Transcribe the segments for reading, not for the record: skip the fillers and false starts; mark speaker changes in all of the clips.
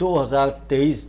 Speaker 1: 2023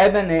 Speaker 1: MNA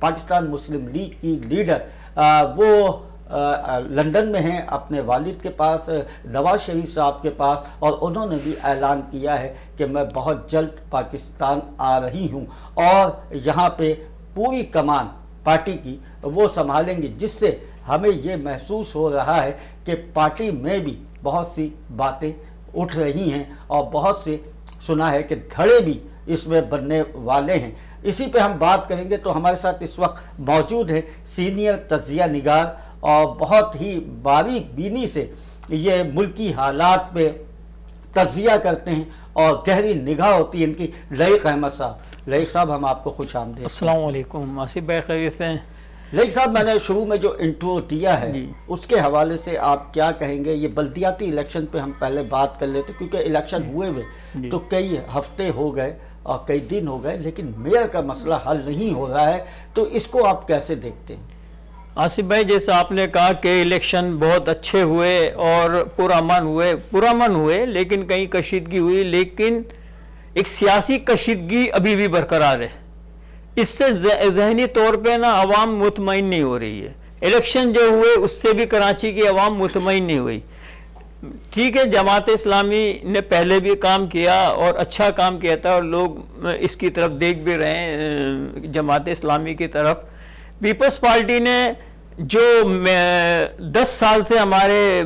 Speaker 1: Pakistan مسلم league کی leader وہ London میں ہیں اپنے والد کے پاس، نواز شریف صاحب کے پاس، اور انہوں نے بھی اعلان کیا ہے کہ میں بہت جلد پاکستان آ رہی ہوں اور یہاں پہ پوری کمان پارٹی کی وہ سنبھالیں گی، جس سے ہمیں یہ محسوس ہو رہا ہے کہ پارٹی میں بھی بہت سی باتیں اٹھ رہی ہیں اور بہت سے سنا ہے کہ دھڑے بھی اس میں بننے والے ہیں۔ اسی پہ ہم بات کریں گے تو ہمارے ساتھ اس وقت موجود ہے سینئر تجزیہ نگار اور بہت ہی باریک بینی سے یہ ملکی حالات پہ تجزیہ کرتے ہیں اور گہری نگاہ ہوتی ہے ان کی، لائق احمد صاحب۔ لائق صاحب ہم آپ کو خوش آمدید۔
Speaker 2: السلام علیکم، آصف بھائی خیریت سے ہیں؟
Speaker 1: لائق صاحب، میں نے شروع میں جو انٹرو دیا ہے اس کے حوالے سے آپ کیا کہیں گے؟ یہ بلدیاتی الیکشن پہ ہم پہلے بات کر لیتے کیونکہ الیکشن ہوئے تو کئی ہفتے ہو گئے اور کئی دن ہو گئے، لیکن میئر کا مسئلہ حل نہیں ہو رہا ہے، تو اس کو آپ کیسے دیکھتے ہیں؟
Speaker 2: آصف بھائی، جیسا آپ نے کہا کہ الیکشن بہت اچھے ہوئے اور پرامن ہوئے لیکن کہیں کشیدگی ہوئی، لیکن ایک سیاسی کشیدگی ابھی بھی برقرار ہے۔ اس سے ذہنی طور پہ نا عوام مطمئن نہیں ہو رہی ہے۔ الیکشن جو ہوئے اس سے بھی کراچی کی عوام مطمئن نہیں ہوئی۔ ٹھیک ہے، جماعت اسلامی نے پہلے بھی کام کیا اور اچھا کام کیا تھا اور لوگ اس کی طرف دیکھ بھی رہے ہیں، جماعت اسلامی کی طرف۔ پیپلز پارٹی نے جو 10 سال سے ہمارے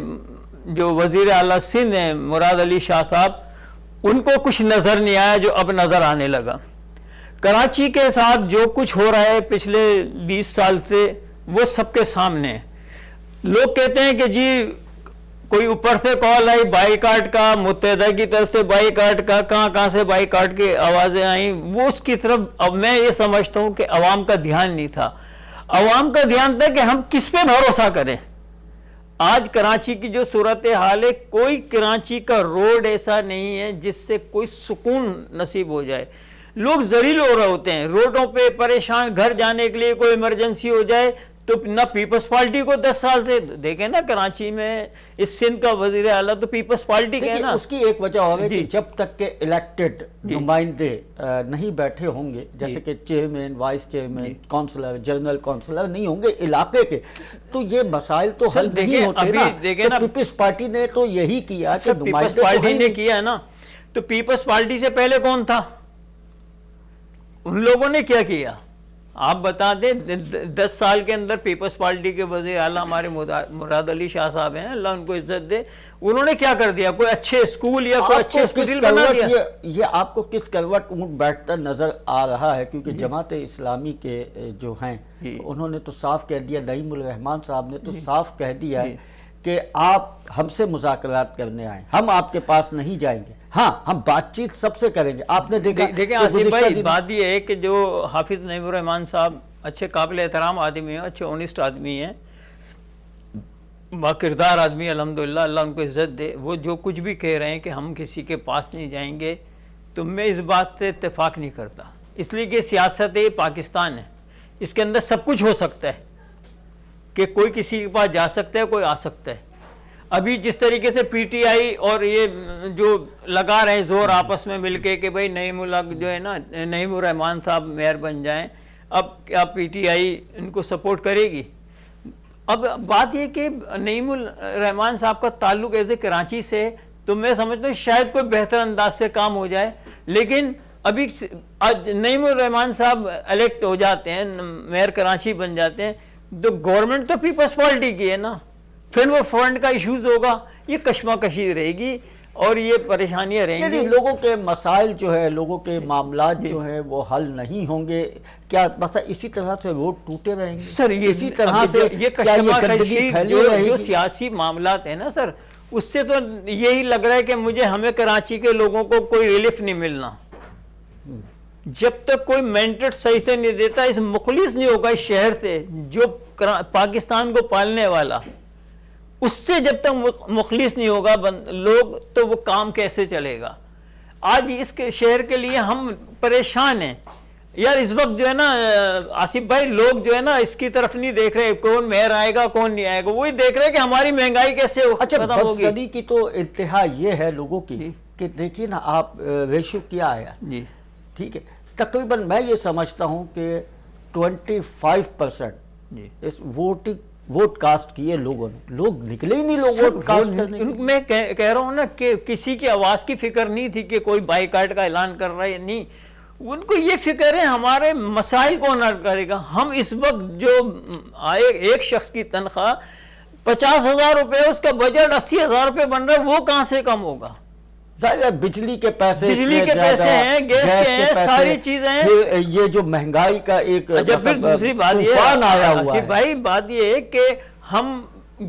Speaker 2: جو وزیر اعلیٰ سندھ ہیں مراد علی شاہ صاحب، ان کو کچھ نظر نہیں آیا جو اب نظر آنے لگا۔ کراچی کے ساتھ جو کچھ ہو رہا ہے پچھلے 20 سال سے وہ سب کے سامنے ہے۔ لوگ کہتے ہیں کہ جی کوئی اوپر سے کال آئی بائی کاٹ کا، متحدہ کی طرف سے بائی کاٹ کا، کہاں سے بائی کاٹ کی آوازیں آئیں، وہ اس کی طرف اب میں یہ سمجھتا ہوں کہ عوام کا دھیان نہیں تھا۔ عوام کا دھیان تھا کہ ہم کس پہ بھروسہ کریں۔ آج کراچی کی جو صورتحال ہے، کوئی کراچی کا روڈ ایسا نہیں ہے جس سے کوئی سکون نصیب ہو جائے۔ لوگ ذلیل ہو رہے ہوتے ہیں روڈوں پہ، پریشان، گھر جانے کے لیے کوئی ایمرجنسی ہو جائے تو نہ پیپلز پارٹی کو 10 سال سے دیکھیں نا، کراچی میں اس سندھ کا وزیر اعلیٰ تو پیپلز پارٹی کا ہے نا۔
Speaker 1: اس کی ایک وجہ ہوگی کہ جب تک کہ الیکٹڈ نمائندے نہیں بیٹھے ہوں گے، جیسے کہ chairman, vice chairman, councillor, general councillor نہیں ہوں گے علاقے کے، تو یہ مسائل تو حل نہیں ہوتے نا۔ تو پیپلز پارٹی نے تو یہی کیا کہ
Speaker 2: پیپلز پارٹی نے کیا ہے نا، تو پیپلز پارٹی سے پہلے کون تھا؟ ان لوگوں نے کیا کیا آپ بتا دیں۔ 10 سال کے اندر پیپلز پارٹی کے وزیر اعلیٰ ہمارے مراد علی شاہ صاحب ہیں، اللہ ان کو عزت دے، انہوں نے کیا کر دیا؟ کوئی اچھے اسکول یا کوئی اچھے ہاسپٹل بنا دیا؟
Speaker 1: یہ آپ کو کس کروٹ اونٹ بیٹھتا نظر آ رہا ہے؟ کیونکہ جماعت اسلامی کے جو ہیں انہوں نے تو صاف کہہ دیا، نعیم الرحمان صاحب نے تو صاف کہہ دیا ہے کہ آپ ہم سے مذاکرات کرنے آئیں، ہم آپ کے پاس نہیں جائیں گے، ہاں ہم بات چیت سب سے کریں گے۔ آپ نے
Speaker 2: دیکھیں آصف بھائی، بات یہ ہے کہ جو حافظ نعیم الرحمان صاحب اچھے قابل احترام آدمی ہیں، اچھے اونسٹ آدمی ہیں، با کردار آدمی، الحمدللہ، اللہ ان کو عزت دے، وہ جو کچھ بھی کہہ رہے ہیں کہ ہم کسی کے پاس نہیں جائیں گے، تو میں اس بات سے اتفاق نہیں کرتا، اس لیے کہ سیاست پاکستان ہے، اس کے اندر سب کچھ ہو سکتا ہے کہ کوئی کسی کے پاس جا سکتا ہے، کوئی آ سکتا ہے۔ ابھی جس طریقے سے پی ٹی آئی اور یہ جو لگا رہے ہیں زور آپس میں مل کے کہ بھائی نعیم الحق جو ہے نا، نعیم الرحمان صاحب میئر بن جائیں، اب کیا پی ٹی آئی ان کو سپورٹ کرے گی؟ اب بات یہ کہ نعیم الرحمان صاحب کا تعلق ایسے کراچی سے، تو میں سمجھتا ہوں شاید کوئی بہتر انداز سے کام ہو جائے، لیکن ابھی نعیم الرحمان صاحب الیکٹ ہو جاتے ہیں، میئر کراچی بن جاتے ہیں، تو گورنمنٹ تو پیپلز پارٹی کی ہے نا، پھر وہ فنڈ کا ایشوز ہوگا، یہ کشمکشی رہے گی اور یہ پریشانیاں رہیں گی۔
Speaker 1: لوگوں کے مسائل جو ہے، لوگوں کے معاملات جو ہیں وہ حل نہیں ہوں گے کیا؟ بس اسی طرح سے روڈ ٹوٹے رہیں گے
Speaker 2: سر،
Speaker 1: اسی طرح سے
Speaker 2: یہ کشمکشی جو سیاسی معاملات ہیں نا سر، اس سے تو یہی لگ رہا ہے کہ ہمیں کراچی کے لوگوں کو کوئی ریلیف نہیں ملنا جب تک کوئی مینڈیٹ صحیح سے نہیں دیتا، اس مخلص نہیں ہوگا اس شہر سے جو پاکستان کو پالنے والا، اس سے جب تک مخلص نہیں ہوگا لوگ، تو وہ کام کیسے چلے گا؟ آج اس کے شہر کے لیے ہم پریشان ہیں یار۔ اس وقت جو ہے نا آصف بھائی، لوگ جو ہے نا اس کی طرف نہیں دیکھ رہے کون میئر آئے گا کون نہیں آئے گا، وہی دیکھ رہے کہ ہماری مہنگائی کیسے ختم ہوگی۔
Speaker 1: بدزنی کی تو انتہا یہ ہے لوگوں کی کہ دیکھیے نا آپ ریشو کیا آیا، ٹھیک ہے، تقریباً میں یہ سمجھتا ہوں کہ 25%
Speaker 2: جی
Speaker 1: اس ووٹ کاسٹ کیے لوگوں نے. لوگ نکلے ہی نہیں لوگ ووٹ کاسٹ کرنے کے لیے.
Speaker 2: میں کہہ رہا ہوں نا کہ کسی کی آواز کی فکر نہیں تھی کہ کوئی بائیکاٹ کا اعلان کر رہا ہے. نہیں, ان کو یہ فکر ہے ہمارے مسائل کون حل کرے گا. ہم اس وقت جو ایک شخص کی تنخواہ 50,000 روپے, اس کا بجٹ 80,000 روپے بن رہا ہے, وہ کہاں سے کم ہوگا.
Speaker 1: ظاہر ہے بجلی کے پیسے
Speaker 2: ہیں, گیس کے ہیں, ساری چیزیں ہیں.
Speaker 1: یہ جو مہنگائی کا ایک
Speaker 2: جب پھر دوسری بات یہ
Speaker 1: آیا ہوا ہے
Speaker 2: بھائی, بات یہ ہے کہ ہم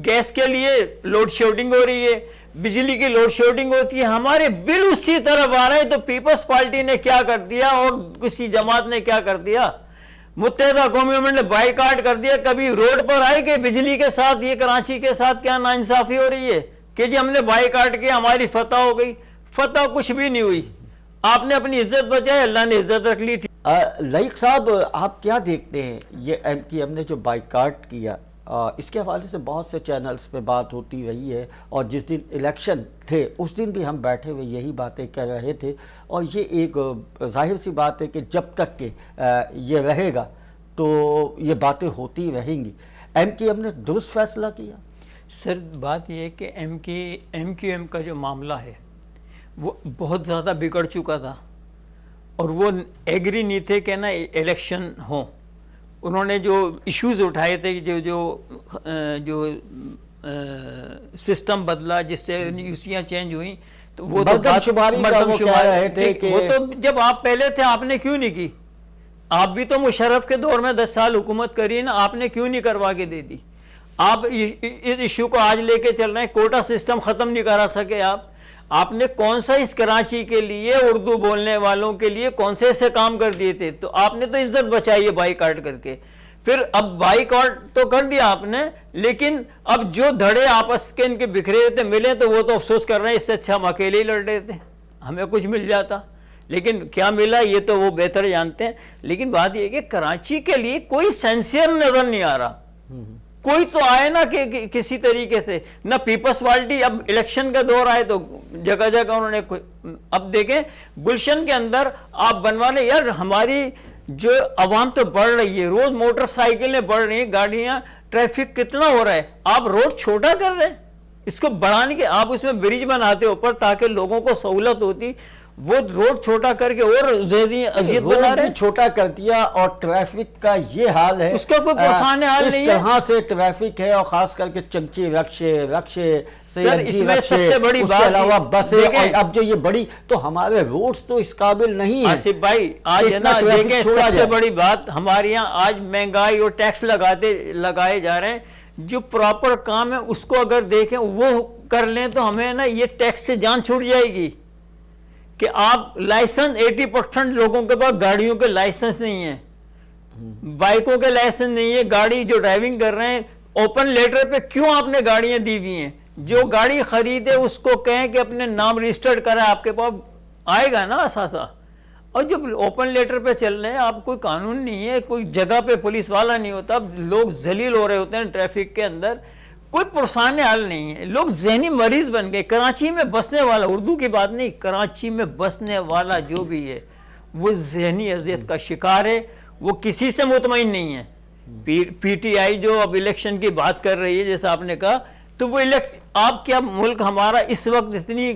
Speaker 2: گیس کے لیے لوڈ شیڈنگ ہو رہی ہے, بجلی کی لوڈ شیڈنگ ہوتی ہے, ہمارے بل اسی طرف آ رہے ہیں. تو پیپلز پارٹی نے کیا کر دیا اور کسی جماعت نے کیا کر دیا, متحدہ قومی امت نے بائیکاٹ کر دیا. کبھی روڈ پر آئے کہ بجلی کے ساتھ, یہ کراچی کے ساتھ کیا ناانصافی ہو رہی ہے کہ جی ہم نے بائیکاٹ کیا, ہماری فتح ہو گئی. فتح کچھ بھی نہیں ہوئی, آپ نے اپنی عزت بچائی, اللہ نے عزت رکھ لی.
Speaker 1: لائق صاحب, آپ کیا دیکھتے ہیں یہ ایم کیو ایم نے جو بائیکاٹ کیا, اس کے حوالے سے بہت سے چینلز پہ بات ہوتی رہی ہے, اور جس دن الیکشن تھے اس دن بھی ہم بیٹھے ہوئے یہی باتیں کر رہے تھے. اور یہ ایک ظاہر سی بات ہے کہ جب تک کہ یہ رہے گا تو یہ باتیں ہوتی رہیں گی. ایم کیو ایم نے درست فیصلہ کیا.
Speaker 2: سر بات یہ ہے کہ ایم کیو ایم کا جو معاملہ ہے وہ بہت زیادہ بگڑ چکا تھا, اور وہ ایگری نہیں تھے کہ نا الیکشن ہوں. انہوں نے جو ایشوز اٹھائے تھے, جو سسٹم بدلا جس سے یوسیاں چینج ہوئیں, تو وہ
Speaker 1: مردم شماری تھے کہ
Speaker 2: وہ تو جب آپ پہلے تھے آپ نے کیوں نہیں کی. آپ بھی تو مشرف کے دور میں 10 سال حکومت کری نا, آپ نے کیوں نہیں کروا کے دے دی. آپ اس ایشو کو آج لے کے چل رہے ہیں, کوٹا سسٹم ختم نہیں کرا سکے آپ نے کون سا اس کراچی کے لیے, اردو بولنے والوں کے لیے کون سے ایسے کام کر دیے تھے. تو آپ نے تو عزت بچائی ہے بائیکاٹ کر کے. پھر اب بائیکاٹ تو کر دیا آپ نے, لیکن اب جو دھڑے آپس کے ان کے بکھرے ہوئے تھے ملے, تو وہ تو افسوس کر رہے ہیں اس سے اچھا ہم اکیلے ہی لڑ رہے تھے, ہمیں کچھ مل جاتا. لیکن کیا ملا یہ تو وہ بہتر جانتے ہیں. لیکن بات یہ ہے کہ کراچی کے لیے کوئی سینسیئر نظر نہیں آ رہا. کوئی تو آئے نا کہ کسی طریقے سے, نہ پیپلز پارٹی. اب الیکشن کا دور آئے تو جگہ جگہ انہوں نے, اب دیکھیں گلشن کے اندر آپ بنوا لیں یار, ہماری جو عوام تو بڑھ رہی ہے, روز موٹر سائیکلیں بڑھ رہی ہیں, گاڑیاں, ٹریفک کتنا ہو رہا ہے, آپ روڈ چھوٹا کر رہے ہیں. اس کو بڑھانے کے آپ اس میں برج بناتے اوپر تاکہ لوگوں کو سہولت ہوتی, وہ روڈ چھوٹا کر کے اور زیادہ اذیت بنا رہے ہیں.
Speaker 1: چھوٹا کر دیا, اور ٹریفک کا یہ حال ہے,
Speaker 2: اس کا کوئی پرسان حال نہیں ہے.
Speaker 1: اس طرح سے ٹریفک ہے, اور خاص کر کے چمچی رکشے
Speaker 2: سر, اس میں سب سے بڑی
Speaker 1: بات, اس کے علاوہ بسیں, اور اب جو یہ بڑی, تو ہمارے روڈز تو اس قابل نہیں ہیں.
Speaker 2: آصف بھائی آج ہے نا دیکھیں, سب سے بڑی بات ہمارے یہاں آج مہنگائی اور ٹیکس لگائے جا رہے ہیں. جو پراپر کام ہے اس کو اگر دیکھیں وہ کر لیں تو ہمیں نا یہ ٹیکس سے جان چھوٹ جائے گی. کہ آپ لائسنس 80% لوگوں کے پاس گاڑیوں کے لائسنس نہیں ہیں, بائکوں کے لائسنس نہیں ہے, گاڑی جو ڈرائیونگ کر رہے ہیں اوپن لیٹر پہ کیوں آپ نے گاڑیاں دی ہوئی ہیں. جو گاڑی خریدے اس کو کہیں کہ اپنے نام رجسٹرڈ کریں, آپ کے پاس آئے گا نا اثاثہ. اور جب اوپن لیٹر پہ چل رہے ہیں, آپ کوئی قانون نہیں ہے, کوئی جگہ پہ پولیس والا نہیں ہوتا, لوگ ذلیل ہو رہے ہوتے ہیں ٹریفک کے اندر, کوئی پرسان حال نہیں ہے. لوگ ذہنی مریض بن گئے. کراچی میں بسنے والا, اردو کی بات نہیں, کراچی میں بسنے والا جو بھی ہے وہ ذہنی اذیت کا شکار ہے, وہ کسی سے مطمئن نہیں ہے. پی ٹی آئی جو اب الیکشن کی بات کر رہی ہے جیسا آپ نے کہا, تو وہ آپ کیا ملک ہمارا اس وقت اتنی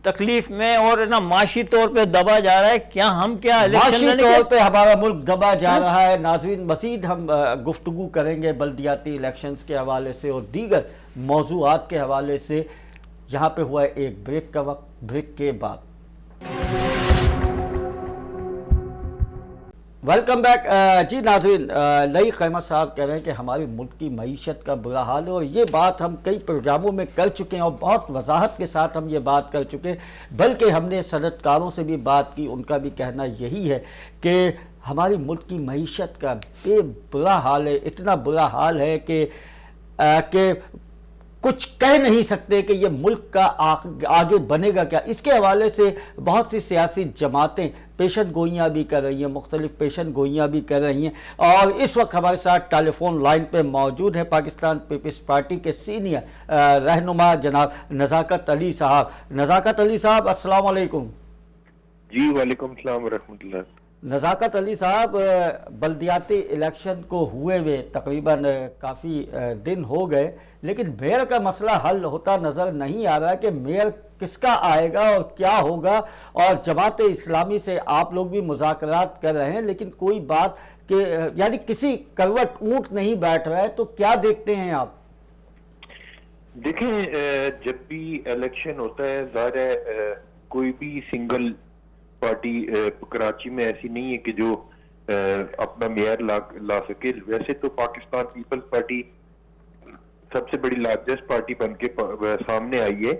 Speaker 2: تکلیف میں اور نا معاشی طور پہ دبا جا رہا ہے, کیا ہم کیا
Speaker 1: معاشی طور پہ ہمارا ملک دبا جا رہا ہے. ناظرین, مزید ہم گفتگو کریں گے بلدیاتی الیکشنز کے حوالے سے اور دیگر موضوعات کے حوالے سے. یہاں پہ ہوا ہے ایک بریک کا وقت, بریک کے بعد. Welcome back. جی ناظرین, لائق احمد صاحب کہہ رہے ہیں کہ ہمارے ملک کی معیشت کا برا حال ہے, اور یہ بات ہم کئی پروگراموں میں کر چکے ہیں اور بہت وضاحت کے ساتھ ہم یہ بات کر چکے ہیں. بلکہ ہم نے صنعت کاروں سے بھی بات کی, ان کا بھی کہنا یہی ہے کہ ہماری ملک کی معیشت کا بے برا حال ہے. اتنا برا حال ہے کہ کچھ کہہ نہیں سکتے کہ یہ ملک کا آگے بنے گا کیا. اس کے حوالے سے بہت سی سیاسی جماعتیں پیشن گوئیاں بھی کر رہی ہیں, مختلف پیشن گوئیاں بھی کر رہی ہیں. اور اس وقت ہمارے ساتھ ٹیلی فون لائن پہ موجود ہے پاکستان پیپلز پارٹی کے سینئر رہنما جناب نزاکت علی صاحب. نزاکت علی صاحب, السلام علیکم.
Speaker 3: جی وعلیکم السلام ورحمۃ اللہ.
Speaker 1: نزاکت علی صاحب، بلدیاتی الیکشن کو ہوئے ہوئے تقریباً کافی دن ہو گئے، لیکن میئر کا مسئلہ حل ہوتا نظر نہیں آ رہا کہ میئر کس کا آئے گا اور کیا ہوگا، اور جماعت اسلامی سے آپ لوگ بھی مذاکرات کر رہے ہیں لیکن کوئی بات کہ یعنی کسی کروٹ اونٹ نہیں بیٹھ رہا ہے، تو کیا دیکھتے ہیں آپ؟
Speaker 3: دیکھیں، جب بھی الیکشن ہوتا ہے ظاہر ہے کوئی بھی سنگل پارٹی کراچی میں ایسی نہیں ہے کہ جو اپنا میئر لا سکے. ویسے تو پاکستان پیپلز پارٹی سب سے بڑی لارجسٹ پارٹی بن کے سامنے آئی ہے،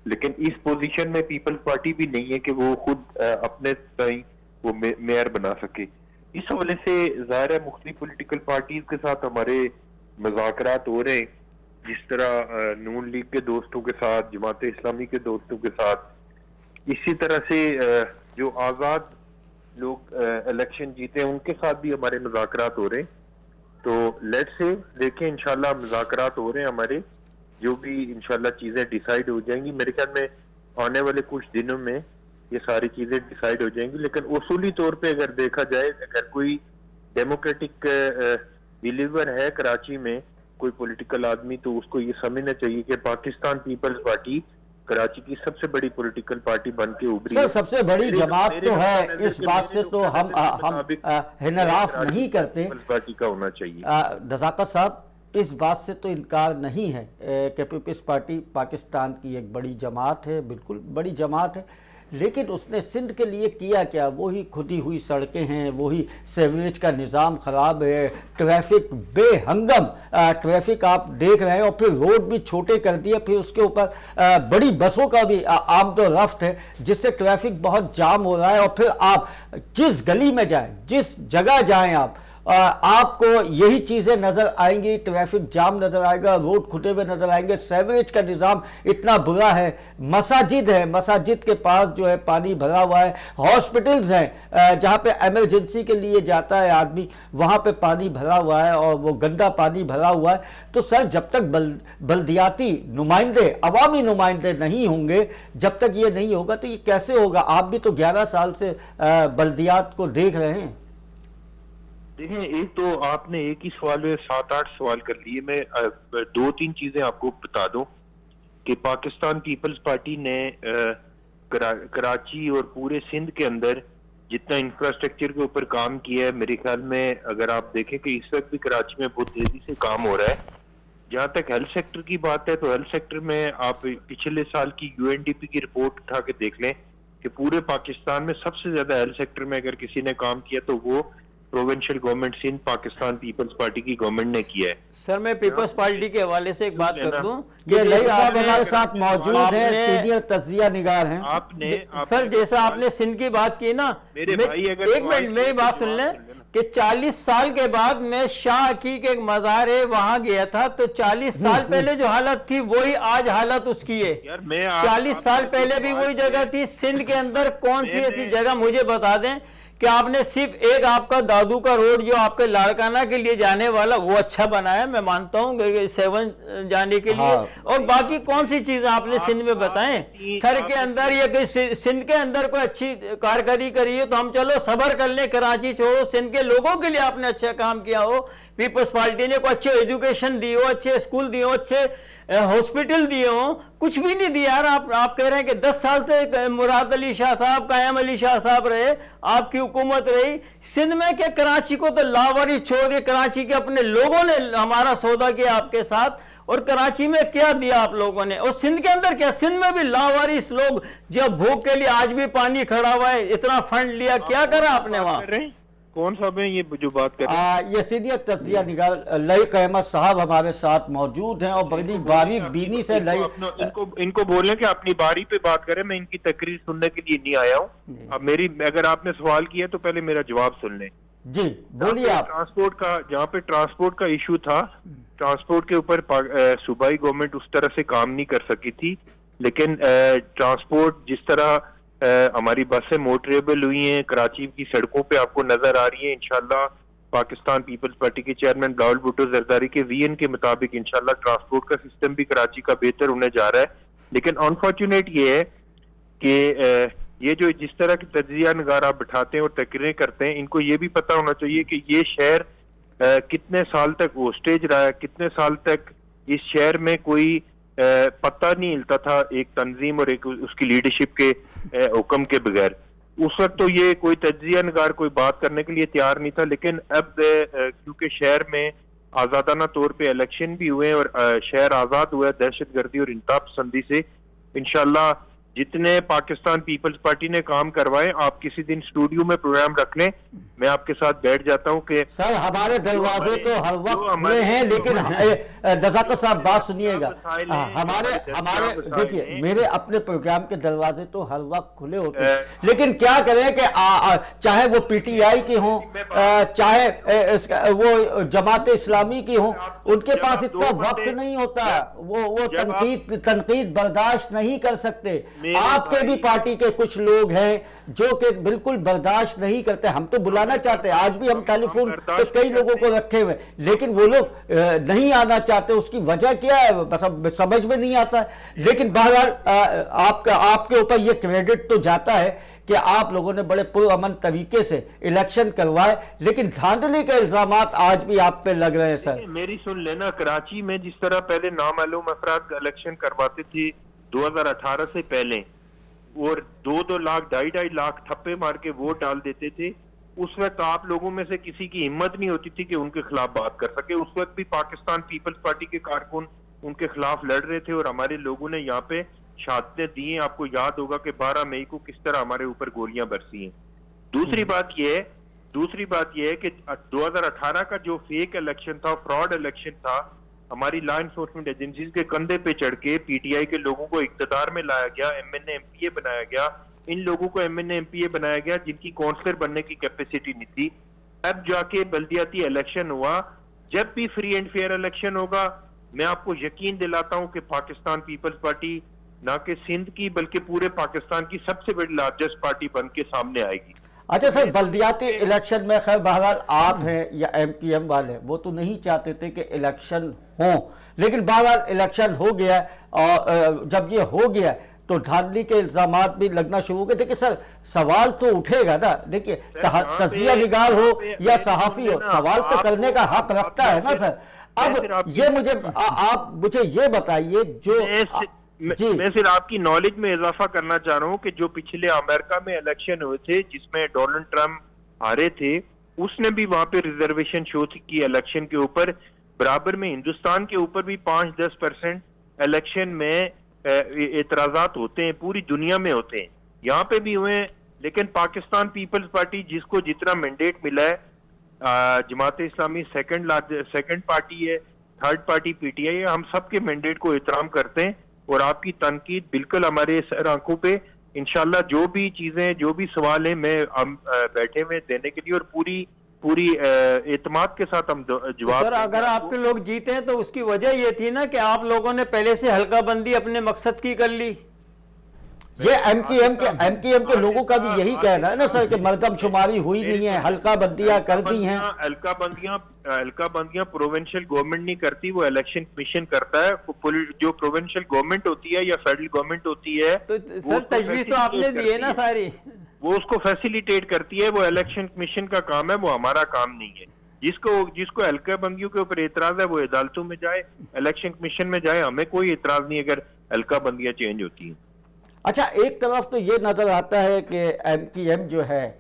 Speaker 3: لیکن اس پوزیشن میں پیپلز پارٹی بھی نہیں ہے کہ وہ خود اپنے تئیں وہ میئر بنا سکے. اس حوالے سے ظاہر ہے مختلف پولیٹیکل پارٹیز کے ساتھ ہمارے مذاکرات ہو رہے ہیں، جس طرح نون لیگ کے دوستوں کے ساتھ، جماعت اسلامی کے دوستوں کے ساتھ. اسی طرح سے جو آزاد لوگ الیکشن جیتے ہیں ان کے ساتھ بھی ہمارے مذاکرات ہو رہے ہیں. تو لیٹ سے دیکھیں، انشاءاللہ مذاکرات ہو رہے ہیں ہمارے، جو بھی انشاءاللہ چیزیں ڈیسائیڈ ہو جائیں گی. میرے خیال میں آنے والے کچھ دنوں میں یہ ساری چیزیں ڈیسائیڈ ہو جائیں گی. لیکن اصولی طور پہ اگر دیکھا جائے، اگر کوئی ڈیموکریٹک بلیور ہے کراچی میں کوئی پولیٹیکل آدمی، تو اس کو یہ سمجھنا چاہیے کہ پاکستان پیپلز پارٹی کراچی کی سب سے بڑی پولیٹیکل پارٹی بن کے ابھری ہے.
Speaker 1: سب سے بڑی جماعت تو ہے، اس بات سے تو ہم انحراف نہیں کرتے.
Speaker 3: پارٹی کا ہونا چاہیے.
Speaker 1: نزاکت صاحب، اس بات سے تو انکار نہیں ہے کہ پیپلز پارٹی پاکستان کی ایک بڑی جماعت ہے، بالکل بڑی جماعت ہے، لیکن اس نے سندھ کے لیے کیا کیا؟ وہی کھدی ہوئی سڑکیں ہیں، وہی سیوریج کا نظام خراب ہے، ٹریفک بے ہنگم ٹریفک آپ دیکھ رہے ہیں، اور پھر روڈ بھی چھوٹے کر دیے، پھر اس کے اوپر بڑی بسوں کا بھی آمد و رفت ہے جس سے ٹریفک بہت جام ہو رہا ہے. اور پھر آپ جس گلی میں جائیں، جس جگہ جائیں، آپ کو یہی چیزیں نظر آئیں گی. ٹریفک جام نظر آئے گا، روڈ کھٹے ہوئے نظر آئیں گے، سیوریج کا نظام اتنا برا ہے. مساجد ہے، مساجد کے پاس جو ہے پانی بھرا ہوا ہے. ہاسپٹلز ہیں جہاں پہ ایمرجنسی کے لیے جاتا ہے آدمی، وہاں پہ پانی بھرا ہوا ہے اور وہ گندا پانی بھرا ہوا ہے. تو سر، جب تک بلدیاتی نمائندے، عوامی نمائندے نہیں ہوں گے، جب تک یہ نہیں ہوگا تو یہ کیسے ہوگا؟ آپ بھی تو 11 سال سے بلدیات کو دیکھ رہے ہیں.
Speaker 3: دیکھیں، ایک تو آپ نے ایک ہی سوال میں 7-8 سوال کر لیے. میں 2-3 چیزیں آپ کو بتا دوں کہ پاکستان پیپلز پارٹی نے کراچی اور پورے سندھ کے اندر جتنا انفراسٹرکچر کے اوپر کام کیا ہے، میرے خیال میں اگر آپ دیکھیں کہ اس وقت بھی کراچی میں بہت تیزی سے کام ہو رہا ہے. جہاں تک ہیلتھ سیکٹر کی بات ہے تو ہیلتھ سیکٹر میں آپ پچھلے سال کی UNDP کی رپورٹ اٹھا کے دیکھ لیں کہ پورے پاکستان میں سب سے زیادہ ہیلتھ سیکٹر میں اگر کسی نے کام کیا تو وہ پروونشل گورنمنٹ سندھ پاکستان پیپلز پارٹی کی گورنمنٹ نے کیا ہے.
Speaker 2: سر، میں پیپلز پارٹی کے حوالے سے ایک بات کر دوں
Speaker 1: کہ لئی صاحب ہمارے ساتھ موجود ہیں، سینئر تجزیہ نگار ہیں.
Speaker 2: سر، جیسا آپ نے سندھ کی بات کی نا، ایک منٹ میری بات سن لیں کہ 40 سال کے بعد میں شاہ عقیق ایک مزار ہے وہاں گیا تھا، تو 40 سال پہلے جو حالت تھی وہی آج حالت اس کی ہے. 40 سال پہلے بھی وہی جگہ تھی. سندھ کے اندر کون سی ایسی جگہ مجھے بتا دیں کہ آپ نے صرف ایک آپ کا دادو کا روڈ جو آپ کے لاڑکانہ کے لیے جانے والا وہ اچھا بنا ہے، میں مانتا ہوں کہ 7 جانے کے لیے، اور باقی کون سی چیزیں آپ نے سندھ میں بتائیں؟ تھر کے اندر یا کہ سندھ کے اندر کوئی اچھی کارکردگی کری ہے تو ہم چلو صبر کر لیں، کراچی چھوڑو، سندھ کے لوگوں کے لیے آپ نے اچھا کام کیا ہو، پیپلز پارٹی نے کوئی اچھے ایجوکیشن دی ہو، اچھے اسکول دیے ہو، اچھے ہاسپٹل دیے ہوں، کچھ بھی نہیں دیا یار. آپ کہہ رہے ہیں کہ 10 سال تک مراد علی شاہ صاحب، قائم علی شاہ صاحب رہے، آپ کی حکومت رہی. سندھ میں کیا کراچی کو تو لاواری چھوڑ کے کراچی کے اپنے لوگوں نے ہمارا سودا کیا آپ کے ساتھ، اور کراچی میں کیا دیا آپ لوگوں نے؟ اور سندھ کے اندر کیا؟ سندھ میں بھی لاوارث لوگ جو بھوک کے لیے آج بھی پانی کھڑا ہوا ہے، اتنا فنڈ لیا، کیا کرا آپ نے وہاں؟
Speaker 3: کون صاحب ہیں یہ جو بات کر رہے ہیں؟
Speaker 1: یہ سینئر تجزیہ نگار لئی احمد صاحب ہمارے ساتھ موجود ہیں، اور بڑی باریک بینی سے
Speaker 3: ان کو بولیں کہ اپنی باری پہ بات کریں. میں ان کی تقریر سننے کے لیے نہیں آیا ہوں. اب اگر آپ نے سوال کیا تو پہلے میرا جواب سن لیں.
Speaker 1: جی بولیے آپ.
Speaker 3: جہاں پہ ٹرانسپورٹ کا ایشو تھا، ٹرانسپورٹ کے اوپر صوبائی گورنمنٹ اس طرح سے کام نہیں کر سکی تھی، لیکن ٹرانسپورٹ جس طرح ہماری بسیں موٹریبل ہوئی ہیں، کراچی کی سڑکوں پہ آپ کو نظر آ رہی ہیں. انشاءاللہ پاکستان پیپلز پارٹی کے چیئرمین بلاول بھٹو زرداری کے ویژن کے مطابق انشاءاللہ ٹرانسپورٹ کا سسٹم بھی کراچی کا بہتر ہونے جا رہا ہے. لیکن انفارچونیٹ یہ ہے کہ یہ جو جس طرح کی تجزیہ نگار آپ بٹھاتے ہیں اور تقریریں کرتے ہیں، ان کو یہ بھی پتہ ہونا چاہیے کہ یہ شہر کتنے سال تک ہوسٹیج رہا ہے، کتنے سال تک اس شہر میں کوئی پتہ نہیں ہلتا تھا ایک تنظیم اور ایک اس کی لیڈرشپ کے حکم کے بغیر. اس وقت تو یہ کوئی تجزیہ نگار کوئی بات کرنے کے لیے تیار نہیں تھا، لیکن اب کیونکہ شہر میں آزادانہ طور پہ الیکشن بھی ہوئے اور شہر آزاد ہوا ہے دہشت گردی اور انتہا پسندی سے، انشاءاللہ جتنے پاکستان پیپلز پارٹی نے کام کروائے، آپ کسی دن اسٹوڈیو میں پروگرام رکھ لیں، میں آپ کے ساتھ بیٹھ جاتا ہوں کہ
Speaker 1: سر ہمارے دروازے تو ہر وقت کھلے ہیں، لیکن رضاکر صاحب بات سنیے گا، ہمارے دیکھیے میرے اپنے پروگرام کے دروازے تو ہر وقت کھلے ہوتے ہیں، لیکن کیا کریں کہ چاہے وہ پی ٹی آئی کی ہوں، چاہے وہ جماعت اسلامی کی ہوں، ان کے پاس اتنا وقت نہیں ہوتا، وہ تنقید برداشت نہیں کر سکتے. آپ کے بھی پارٹی کے کچھ لوگ ہیں جو کہ بالکل برداشت نہیں کرتے. ہم تو بلانا چاہتے ہیں، آج بھی ہم ٹیلی فون پہ کئی لوگوں کو رکھے ہوئے، لیکن وہ لوگ نہیں آنا چاہتے. اس کی وجہ کیا ہے بس اب سمجھ میں نہیں آتا ہے. لیکن بہرحال آپ کے اوپر یہ کریڈٹ تو جاتا ہے کہ آپ لوگوں نے بڑے پرامن طریقے سے الیکشن کروائے، لیکن دھاندلی کے الزامات آج بھی آپ پہ لگ رہے ہیں. سر
Speaker 3: میری سن لینا، کراچی میں جس طرح پہلے نامعلوم افراد الیکشن کرواتے تھے 2018 سے پہلے، اور 2 لاکھ 2.5 لاکھ تھپے مار کے ووٹ ڈال دیتے تھے، اس وقت آپ لوگوں میں سے کسی کی ہمت نہیں ہوتی تھی کہ ان کے خلاف بات کر سکے. اس وقت بھی پاکستان پیپلز پارٹی کے کارکن ان کے خلاف لڑ رہے تھے اور ہمارے لوگوں نے یہاں پہ شہادتیں دی ہیں. آپ کو یاد ہوگا کہ 12 مئی کو کس طرح ہمارے اوپر گولیاں برسی ہیں. دوسری بات یہ ہے کہ 2018 کا جو فیک الیکشن تھا، فراڈ الیکشن تھا، ہماری لا انفورسمنٹ ایجنسیز کے کندھے پہ چڑھ کے پی ٹی آئی کے لوگوں کو اقتدار میں لایا گیا، M N A M P A بنایا گیا. ان لوگوں کو M N A M P A بنایا گیا جن کی کونسلر بننے کی کیپیسٹی نہیں تھی. اب جا کے بلدیاتی الیکشن ہوا. جب بھی فری اینڈ فیئر الیکشن ہوگا، میں آپ کو یقین دلاتا ہوں کہ پاکستان پیپلز پارٹی نہ کہ سندھ کی بلکہ پورے پاکستان کی سب سے بڑی لارجسٹ پارٹی بن کے سامنے آئے گی.
Speaker 1: اچھا سر، بلدیاتی الیکشن میں خیر بہرحال آپ ہیں یا ایم پی ایم والے وہ تو نہیں چاہتے تھے کہ الیکشن ہوں، لیکن بہرحال الیکشن ہو گیا، اور جب یہ ہو گیا تو دھاندلی کے الزامات بھی لگنا شروع ہو گئے. دیکھیں سر سوال تو اٹھے گا نا، دیکھیے تجزیہ نگار ہو یا صحافی ہو، سوال تو کرنے کا حق رکھتا ہے نا سر. اب یہ آپ مجھے یہ بتائیے، جو
Speaker 3: میں صرف آپ کی نالج میں اضافہ کرنا چاہ رہا ہوں کہ جو پچھلے امریکہ میں الیکشن ہوئے تھے جس میں ڈونلڈ ٹرمپ ہارے تھے، اس نے بھی وہاں پہ ریزرویشن شو کی الیکشن کے اوپر، برابر میں ہندوستان کے اوپر بھی 5-10% الیکشن میں اعتراضات ہوتے ہیں، پوری دنیا میں ہوتے ہیں، یہاں پہ بھی ہوئے ہیں. لیکن پاکستان پیپلز پارٹی جس کو جتنا مینڈیٹ ملا ہے، جماعت اسلامی سیکنڈ پارٹی ہے، third party P T I ہے، ہم سب کے مینڈیٹ کو احترام کرتے ہیں اور آپ کی تنقید بالکل ہمارے سر آنکھوں پہ. انشاءاللہ جو بھی چیزیں جو بھی سوال ہیں میں بیٹھے ہوئے دینے کے لیے اور پوری اعتماد کے ساتھ ہم جواب.
Speaker 2: سر اگر آپ کے لوگ جیتے ہیں تو اس کی وجہ یہ تھی نا کہ آپ لوگوں نے پہلے سے حلقہ بندی اپنے مقصد کی کر لی.
Speaker 1: یہ ایم کی ایم کے لوگوں کا بھی یہی کہنا ہے نا سر کہ مردم شماری ہوئی نہیں ہے، حلقہ بندیاں کر دی ہیں.
Speaker 3: حلقہ بندیاں پروونشل گورنمنٹ نہیں کرتی، وہ الیکشن کمیشن کرتا ہے. جو پروونشل گورنمنٹ ہوتی ہے یا فیڈرل گورنمٹ ہوتی ہے،
Speaker 2: تو سر تجویز تو آپ نے دی ہے نا ساری،
Speaker 3: وہ اس کو فیسیلیٹیٹ کرتی ہے. وہ الیکشن کمیشن کا کام ہے، وہ ہمارا کام نہیں ہے. جس کو حلقہ بندیوں کے اوپر اعتراض ہے وہ عدالتوں میں جائے، الیکشن کمیشن میں جائے. ہمیں کوئی اعتراض نہیں اگر حلقہ بندیاں چینج ہوتی ہیں.
Speaker 1: اچھا ایک طرف تو یہ نظر آتا ہے کہ ایم کی ایم جو ہے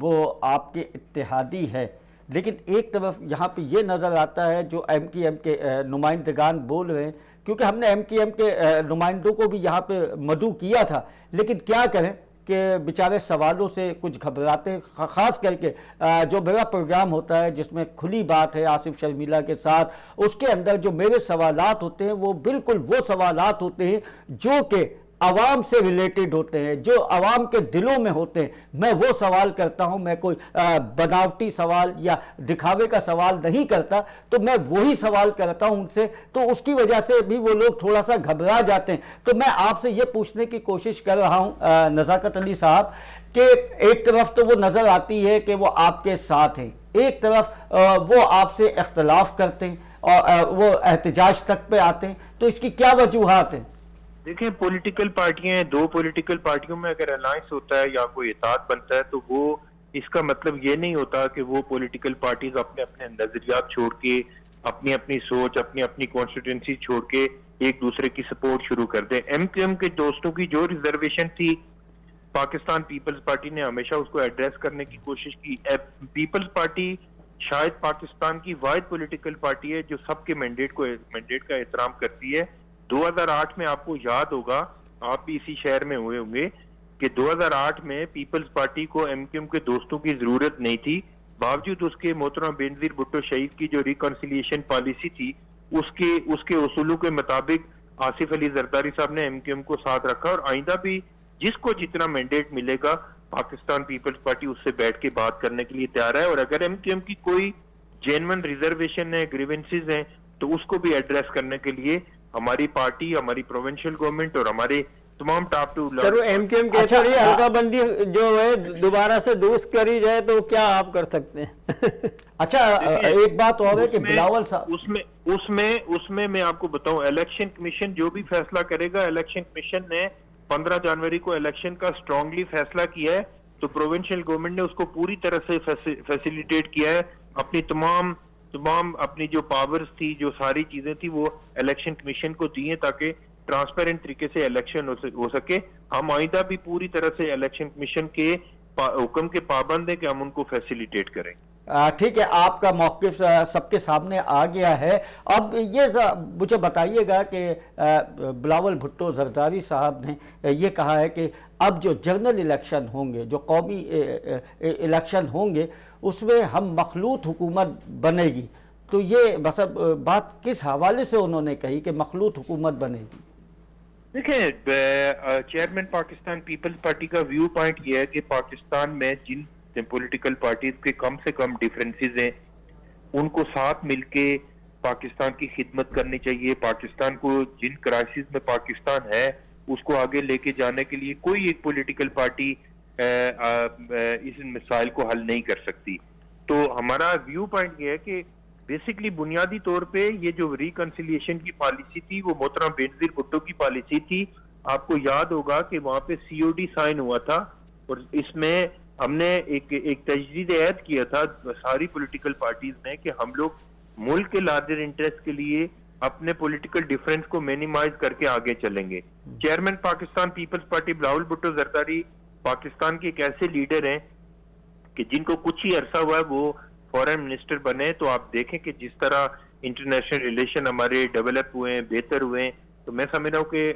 Speaker 1: وہ آپ کے اتحادی ہے، لیکن ایک طرف یہاں پہ یہ نظر آتا ہے جو ایم کی ایم کے نمائندگان بول رہے ہیں، کیونکہ ہم نے ایم کی ایم کے نمائندوں کو بھی یہاں پہ مدعو کیا تھا، لیکن کیا کریں کہ بیچارے سوالوں سے کچھ گھبراتے ہیں. خاص کر کے جو میرا پروگرام ہوتا ہے جس میں کھلی بات ہے آصف شرمیلا کے ساتھ، اس کے اندر جو میرے سوالات ہوتے ہیں وہ بالکل وہ سوالات ہوتے ہیں جو کہ عوام سے ریلیٹڈ ہوتے ہیں، جو عوام کے دلوں میں ہوتے ہیں. میں وہ سوال کرتا ہوں، میں کوئی بناوٹی سوال یا دکھاوے کا سوال نہیں کرتا، تو میں وہی سوال کرتا ہوں ان سے. تو اس کی وجہ سے بھی وہ لوگ تھوڑا سا گھبرا جاتے ہیں. تو میں آپ سے یہ پوچھنے کی کوشش کر رہا ہوں نزاکت علی صاحب کہ ایک طرف تو وہ نظر آتی ہے کہ وہ آپ کے ساتھ ہیں، ایک طرف وہ آپ سے اختلاف کرتے ہیں اور وہ احتجاج تک پہ آتے ہیں، تو اس کی کیا وجوہات ہیں؟
Speaker 3: دیکھیں پولیٹیکل پارٹیاں ہیں، دو پولیٹیکل پارٹیوں میں اگر الائنس ہوتا ہے یا کوئی اتحاد بنتا ہے تو وہ اس کا مطلب یہ نہیں ہوتا کہ وہ پولیٹیکل پارٹیز اپنے اپنے نظریات چھوڑ کے اپنی اپنی سوچ اپنی اپنی کانسٹیٹوئنسی چھوڑ کے ایک دوسرے کی سپورٹ شروع کر دیں. ایم کیو ایم کے دوستوں کی جو ریزرویشن تھی پاکستان پیپلز پارٹی نے ہمیشہ اس کو ایڈریس کرنے کی کوشش کی. پیپلز پارٹی شاید پاکستان کی واحد پولیٹیکل پارٹی ہے جو سب کے مینڈیٹ کا احترام کرتی ہے. 2008 میں آپ کو یاد ہوگا، آپ بھی اسی شہر میں ہوئے ہوں گے کہ 2008 میں پیپلز پارٹی کو ایم کیو ایم کے دوستوں کی ضرورت نہیں تھی، باوجود اس کے محترم بینظیر بھٹو شہید کی جو ریکنسیلیشن پالیسی تھی اس کے اصولوں کے مطابق آصف علی زرداری صاحب نے ایم کیو ایم کو ساتھ رکھا، اور آئندہ بھی جس کو جتنا مینڈیٹ ملے گا پاکستان پیپلز پارٹی اس سے بیٹھ کے بات کرنے کے لیے تیار ہے. اور اگر ایم کیو ایم کی کوئی جینون ریزرویشن ہے، گریونسز ہیں، تو اس کو بھی ایڈریس کرنے کے لیے ہماری پارٹی، ہماری پروونشل گورنمنٹ اور ہمارے تمام ٹاپ ٹو
Speaker 2: چلو ایم کیو ایم کہتے ہیں حلقہ بندی جو ہے دوبارہ سے درست کری جائے تو کیا آپ کر سکتے ہیں؟
Speaker 1: اچھا ایک بات اور ہے کہ بلاول صاحب
Speaker 3: اس میں آپ کو بتاؤں، الیکشن کمیشن جو بھی فیصلہ کرے گا، الیکشن کمیشن نے 15 جنوری کو الیکشن کا اسٹرانگلی فیصلہ کیا ہے تو پروونشل گورنمنٹ نے اس کو پوری طرح سے فیسیلیٹیٹ کیا ہے. اپنی تمام اپنی جو پاورز تھی، جو ساری چیزیں تھی، وہ الیکشن کمیشن کو دی ہیں تاکہ ٹرانسپیرنٹ طریقے سے الیکشن ہو سکے. ہم آئندہ بھی پوری طرح سے الیکشن کمیشن کے حکم کے پابند ہیں کہ ہم ان کو فیسیلیٹیٹ کریں.
Speaker 1: ٹھیک ہے، آپ کا موقف سب کے سامنے آ گیا ہے. اب یہ مجھے بتائیے گا کہ بلاول بھٹو زرداری صاحب نے یہ کہا ہے کہ اب جو جنرل الیکشن ہوں گے، جو قومی الیکشن ہوں گے، اس میں ہم مخلوط حکومت بنے گی. تو یہ بات کس حوالے سے انہوں نے کہی کہ مخلوط حکومت بنے گی؟
Speaker 3: دیکھیں چیئرمین پاکستان پیپلز پارٹی کا ویو پوائنٹ یہ ہے کہ پاکستان میں جن پولیٹیکل پارٹیز کے کم سے کم ڈیفرنسز ہیں ان کو ساتھ مل کے پاکستان کی خدمت کرنی چاہیے. پاکستان کو جن کرائسس میں پاکستان ہے اس کو آگے لے کے جانے کے لیے کوئی ایک پولیٹیکل پارٹی اس مسائل کو حل نہیں کر سکتی. تو ہمارا ویو پوائنٹ یہ ہے کہ بیسکلی بنیادی طور پہ یہ جو ریکنسیلیشن کی پالیسی تھی وہ محترم بینظیر بھٹو کی پالیسی تھی. آپ کو یاد ہوگا کہ وہاں پہ سی او ڈی سائن ہوا تھا اور اس میں ہم نے ایک تجدید عہد کیا تھا ساری پولیٹیکل پارٹیز نے کہ ہم لوگ ملک کے لارجر انٹرسٹ کے لیے اپنے پولیٹیکل ڈیفرنس کو مینیمائز کر کے آگے چلیں گے. چیئرمین پاکستان پیپلز پارٹی بلاول بھٹو زرداری پاکستان کے ایک ایسے لیڈر ہیں کہ جن کو کچھ ہی عرصہ ہوا ہے وہ فورن منسٹر بنے. تو آپ دیکھیں کہ جس طرح انٹرنیشنل ریلیشن ہمارے ڈیولپ ہوئے ہیں، بہتر ہوئے ہیں. تو میں سمجھ رہا ہوں کہ